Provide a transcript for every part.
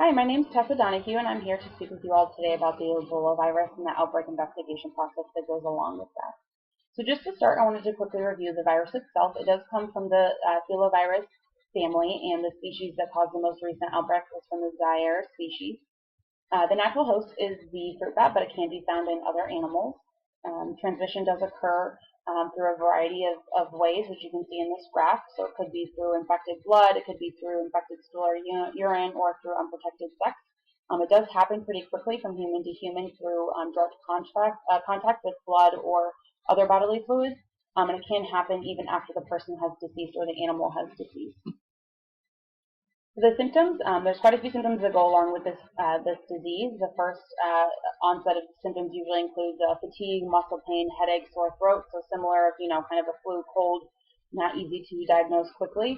Hi, my name is Tessa Donahue, and I'm here to speak with you all today about the Ebola virus and the outbreak investigation process that goes along with that. So just to start, I wanted to quickly review the virus itself. It does come from the filovirus family, and the species that caused the most recent outbreak was from the Zaire species. The natural host is the fruit bat, but it can be found in other animals. Transmission does occur through a variety of ways, which you can see in this graph. So it could be through infected blood, it could be through infected stool or urine, or through unprotected sex. It does happen pretty quickly from human to human through direct contact with blood or other bodily fluids, and it can happen even after the person has deceased or the animal has deceased. The symptoms, there's quite a few symptoms that go along with this disease. The first onset of symptoms usually includes fatigue, muscle pain, headache, sore throat, so similar, kind of a flu, cold, not easy to diagnose quickly.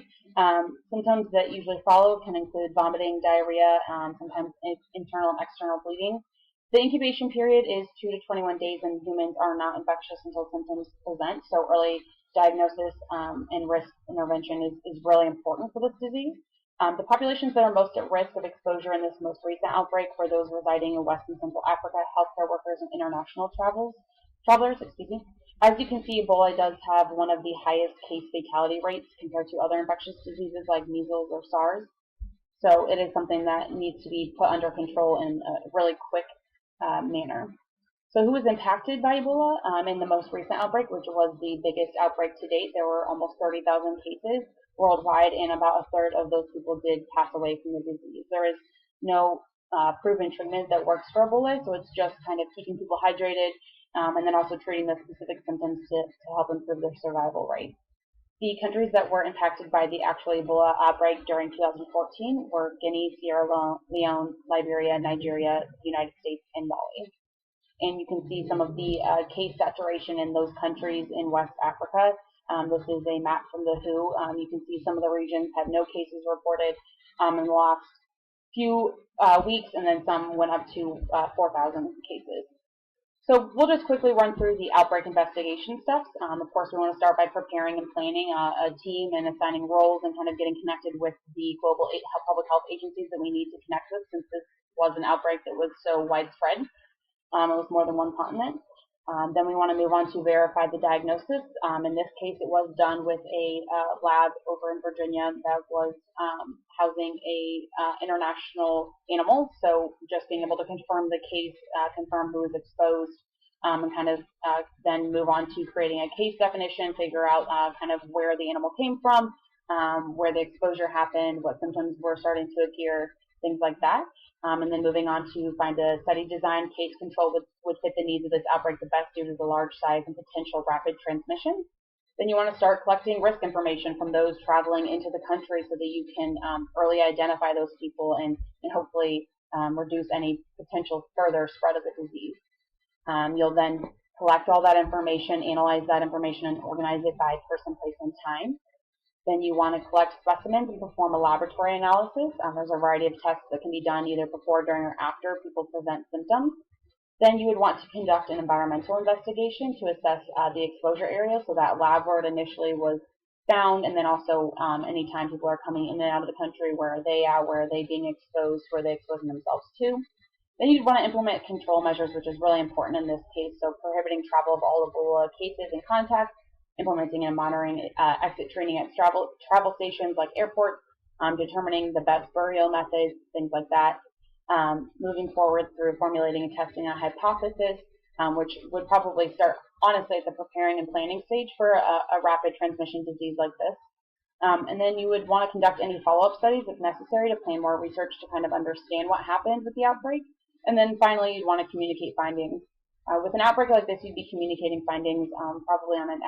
Symptoms that usually follow can include vomiting, diarrhea, sometimes internal and external bleeding. The incubation period is 2 to 21 days, and humans are not infectious until symptoms present, so early diagnosis and risk intervention is really important for this disease. The populations that are most at risk of exposure in this most recent outbreak were those residing in West and Central Africa, healthcare workers, and international travelers. As you can see, Ebola does have one of the highest case fatality rates compared to other infectious diseases like measles or SARS. So it is something that needs to be put under control in a really quick manner. So who was impacted by Ebola in the most recent outbreak, which was the biggest outbreak to date? There were almost 30,000 cases worldwide, and about a third of those people did pass away from the disease. There is no proven treatment that works for Ebola, so it's just kind of keeping people hydrated and then also treating the specific symptoms to help improve their survival rate. The countries that were impacted by the actual Ebola outbreak during 2014 were Guinea, Sierra Leone, Liberia, Nigeria, the United States, and Mali. And you can see some of the case saturation in those countries in West Africa. This is a map from the WHO. You can see some of the regions have no cases reported in the last few weeks, and then some went up to 4,000 cases. So we'll just quickly run through the outbreak investigation steps. Of course, we want to start by preparing and planning a team and assigning roles and kind of getting connected with the global public health agencies that we need to connect with, since this was an outbreak that was so widespread. It was more than one continent. Then we want to move on to verify the diagnosis. In this case, it was done with a lab over in Virginia that was housing international animals. So just being able to confirm the case, confirm who was exposed, and kind of then move on to creating a case definition, figure out kind of where the animal came from, where the exposure happened, what symptoms were starting to appear, things like that. And then moving on to find a study design case control that would fit the needs of this outbreak the best due to the large size and potential rapid transmission. Then you want to start collecting risk information from those traveling into the country so that you can early identify those people and hopefully reduce any potential further spread of the disease. You'll then collect all that information, analyze that information, and organize it by person, place, and time. Then you want to collect specimens and perform a laboratory analysis. There's a variety of tests that can be done either before, during, or after people present symptoms. Then you would want to conduct an environmental investigation to assess the exposure area, so that lab where it initially was found, and then also anytime people are coming in and out of the country, where are they at, where are they being exposed, where are they exposing themselves to. Then you'd want to implement control measures, which is really important in this case, so prohibiting travel of all Ebola cases and contacts, implementing and monitoring exit training at travel stations like airports, determining the best burial methods, things like that. Moving forward through formulating and testing a hypothesis, which would probably start, honestly, at the preparing and planning stage for a rapid transmission disease like this. And then you would want to conduct any follow-up studies if necessary to plan more research to kind of understand what happened with the outbreak. And then finally, you'd want to communicate findings. With an outbreak like this, you'd be communicating findings probably on an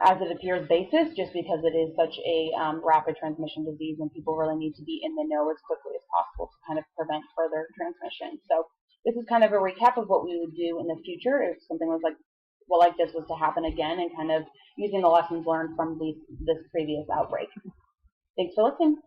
as it appears basis, just because it is such a rapid transmission disease and people really need to be in the know as quickly as possible to kind of prevent further transmission. So this is kind of a recap of what we would do in the future if something was like this was to happen again, and kind of using the lessons learned from this previous outbreak. Thanks for listening.